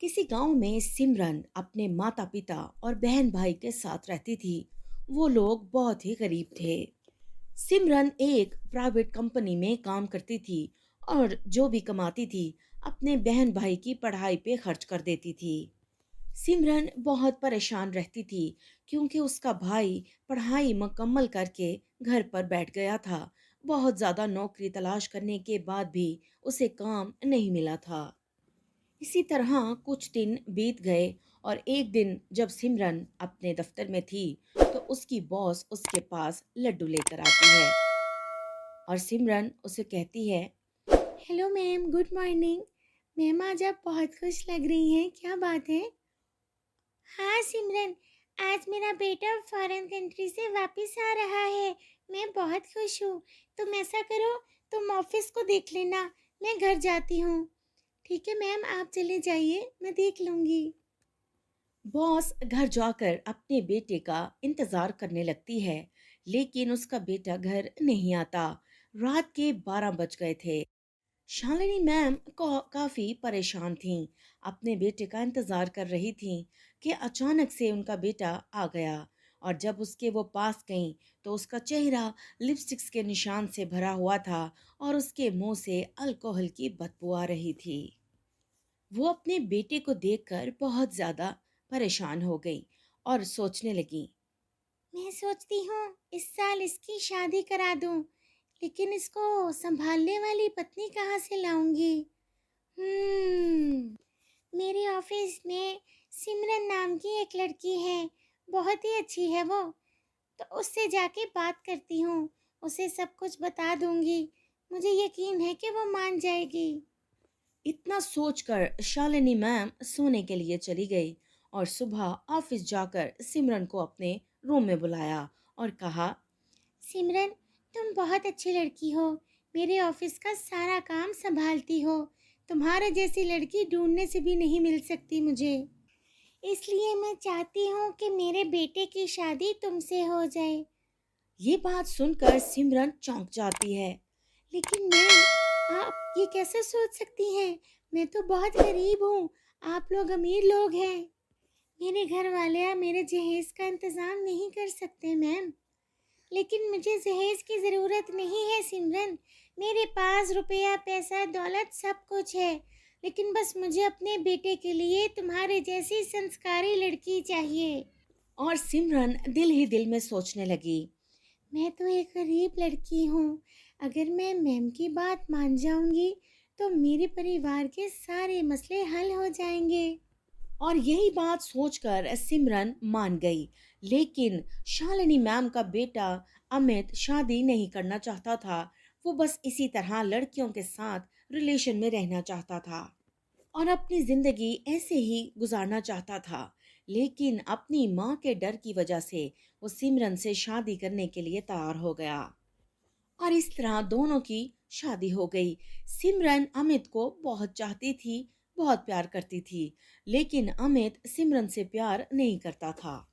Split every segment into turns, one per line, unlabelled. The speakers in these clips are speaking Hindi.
किसी गांव में सिमरन अपने माता पिता और बहन भाई के साथ रहती थी। वो लोग बहुत ही गरीब थे। सिमरन एक प्राइवेट कंपनी में काम करती थी और जो भी कमाती थी अपने बहन भाई की पढ़ाई पे खर्च कर देती थी। सिमरन बहुत परेशान रहती थी क्योंकि उसका भाई पढ़ाई मुकम्मल करके घर पर बैठ गया था। बहुत ज़्यादा नौकरी तलाश करने के बाद भी उसे काम नहीं मिला था। इसी तरह कुछ दिन बीत गए और एक दिन जब सिमरन अपने दफ्तर में थी तो उसकी बॉस उसके पास लड्डू लेकर आती है और सिमरन उसे कहती है, hello ma'am, good morning. Ma'am, आज आप बहुत खुश लग रही हैं, क्या बात है? हाँ सिमरन, आज मेरा बेटा फॉरेन कंट्री से वापस आ रहा है। मैं बहुत खुश हूँ। तुम ऐसा करो, तुम ऑफिस को देख लेना, मैं घर जाती हूँ। ठीक है मैम, आप चले जाइए, मैं देख लूँगी। बॉस घर जाकर अपने बेटे का इंतजार करने लगती है, लेकिन उसका बेटा घर नहीं आता। रात के 12 बज गए थे। शालिनी मैम काफी परेशान थीं। अपने बेटे का इंतजार कर रही थीं कि अचानक से उनका बेटा आ गया और जब उसके वो पास गईं तो उसका चेहरा लिपस्टिक्स के निशान से भरा हुआ था और उसके मुंह से अल्कोहल की बदबू आ रही थी। वो अपने बेटे को देखकर बहुत ज्यादा परेशान हो गई और सोचने लगी, मैं सोचती हूँ इस साल इसकी शादी करा दूं, लेकिन इसको संभालने वाली पत्नी कहाँ से लाऊंगी? मेरे ऑफिस में सिमरन नाम की एक लड़की है, बहुत ही अच्छी है वो। तो उससे जाके बात करती हूँ, उसे सब कुछ बता दूंगी। मुझे यकीन है कि वो मान जाएगी। इतना सोचकर शालिनी मैम सोने के लिए चली गई और सुबह ऑफिस जाकर सिमरन को अपने रूम में बुलाया और कहा, सिमरन, तुम बहुत अच्छी लड़की हो, मेरे ऑफिस का सारा काम संभालती हो। तुम्हारे जैसी लड़की ढूंढने से भी नहीं मिल सकती मुझे। इसलिए मैं चाहती हूँ कि मेरे बेटे की शादी तुमसे हो जाए। ये बात सुनकर सिमरन चौंक जाती है। लेकिन मैम, आप ये कैसे सोच सकती हैं? मैं तो बहुत गरीब हूँ, आप लोग अमीर लोग हैं। मेरे घर वाले मेरे जहेज का इंतजाम नहीं कर सकते मैम। लेकिन मुझे जहेज की ज़रूरत नहीं है सिमरन। मेरे पास रुपया पैसा दौलत सब कुछ है, लेकिन बस मुझे अपने बेटे के लिए तुम्हारे जैसी संस्कारी लड़की चाहिए। और सिमरन दिल ही दिल में सोचने लगी, मैं तो एक गरीब लड़की हूँ। अगर मैं मैम की बात मान जाऊंगी तो मेरे परिवार के सारे मसले हल हो जाएंगे। और यही बात सोचकर सिमरन मान गई। लेकिन शालिनी मैम का बेटा अमित शादी नहीं करना चाहता था। वो बस इसी तरह लड़कियों के साथ रिलेशन में रहना चाहता था और अपनी जिंदगी ऐसे ही गुजारना चाहता था। लेकिन अपनी माँ के डर की वजह से वो सिमरन से शादी करने के लिए तैयार हो गया और इस तरह दोनों की शादी हो गई। सिमरन अमित को बहुत चाहती थी, बहुत प्यार करती थी, लेकिन अमित सिमरन से प्यार नहीं करता था।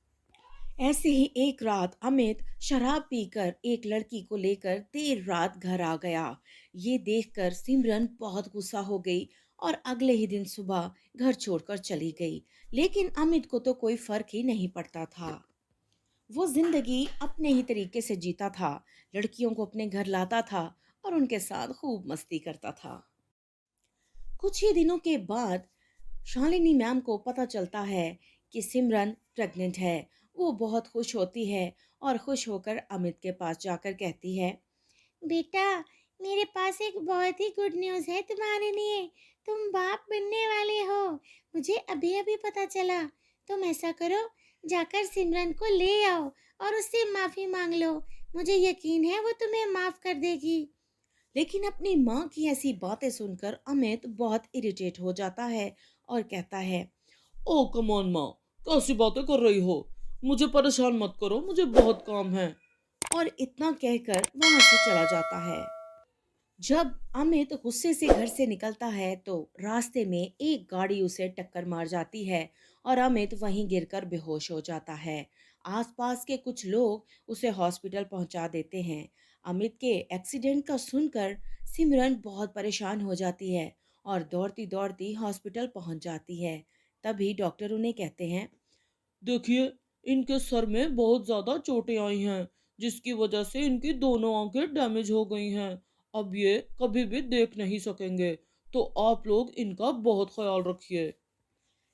ऐसे ही एक रात अमित शराब पीकर एक लड़की को लेकर देर रात घर आ गया। ये देखकर सिमरन बहुत गुस्सा हो गई और अगले ही दिन सुबह घर छोड़कर चली गई। लेकिन अमित को तो कोई फर्क ही नहीं पड़ता था। वो जिंदगी अपने ही तरीके से जीता था, लड़कियों को अपने घर लाता था और उनके साथ खूब मस्ती करता था। कुछ ही दिनों के बाद शालिनी मैम को पता चलता है कि सिमरन प्रेग्नेंट है। वो बहुत खुश होती है और खुश होकर अमित के पास जाकर कहती है, बेटा, मेरे पास एक बहुत ही गुड न्यूज़ है तुम्हारे लिए। तुम बाप बनने वाले हो। मुझे अभी अभी पता चला। तुम ऐसा करो, जाकर सिमरन को ले आओ और उससे माफ़ी मांग लो। मुझे यकीन है वो तुम्हें माफ़ कर देगी। लेकिन अपनी माँ की ऐसी बातें सुनकर अमित बहुत इरिटेट हो जाता है और कहता है, ओ कम ऑन माँ, कैसी बातें कर रही हो? मुझे परेशान मत करो, मुझे बहुत काम है। और इतना कहकर वहां से चला जाता है। जब अमित गुस्से से घर से निकलता है तो रास्ते में एक गाड़ी उसे टक्कर मार जाती है और अमित वहीं गिरकर बेहोश हो जाता है। आसपास के कुछ लोग उसे हॉस्पिटल पहुंचा देते हैं। अमित के एक्सीडेंट का सुनकर सिमरन बहुत परेशान हो जाती है और दौड़ती दौड़ती हॉस्पिटल पहुंच जाती है।
तभी डॉक्टर उन्हें कहते हैं, देखिए, इनके सर में बहुत ज़्यादा चोटें आई हैं, जिसकी वजह से इनकी दोनों आंखें डैमेज हो गई हैं। अब ये कभी भी देख नहीं सकेंगे, तो आप लोग इनका बहुत ख्याल रखिए।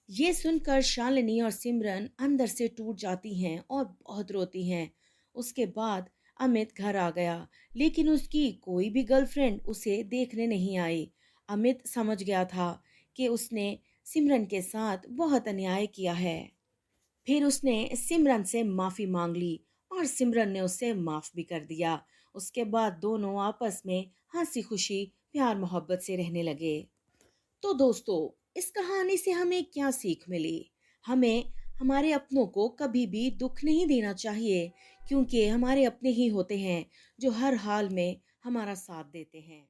ये सुनकर शालिनी और सिमरन अंदर से टूट जाती हैं और बहुत रोती हैं। उसके बाद अमित घर आ गया, लेकिन उसकी कोई भी गर्लफ्रेंड उसे देखने नहीं आई। अमित समझ गया था कि उसने सिमरन के साथ बहुत अन्याय किया है। फिर उसने सिमरन से माफी मांग ली और सिमरन ने उसे माफ भी कर दिया। उसके बाद दोनों आपस में हंसी खुशी प्यार मोहब्बत से रहने लगे। तो दोस्तों, इस कहानी से हमें क्या सीख मिली? हमें हमारे अपनों को कभी भी दुख नहीं देना चाहिए, क्योंकि हमारे अपने ही होते हैं जो हर हाल में हमारा साथ देते हैं।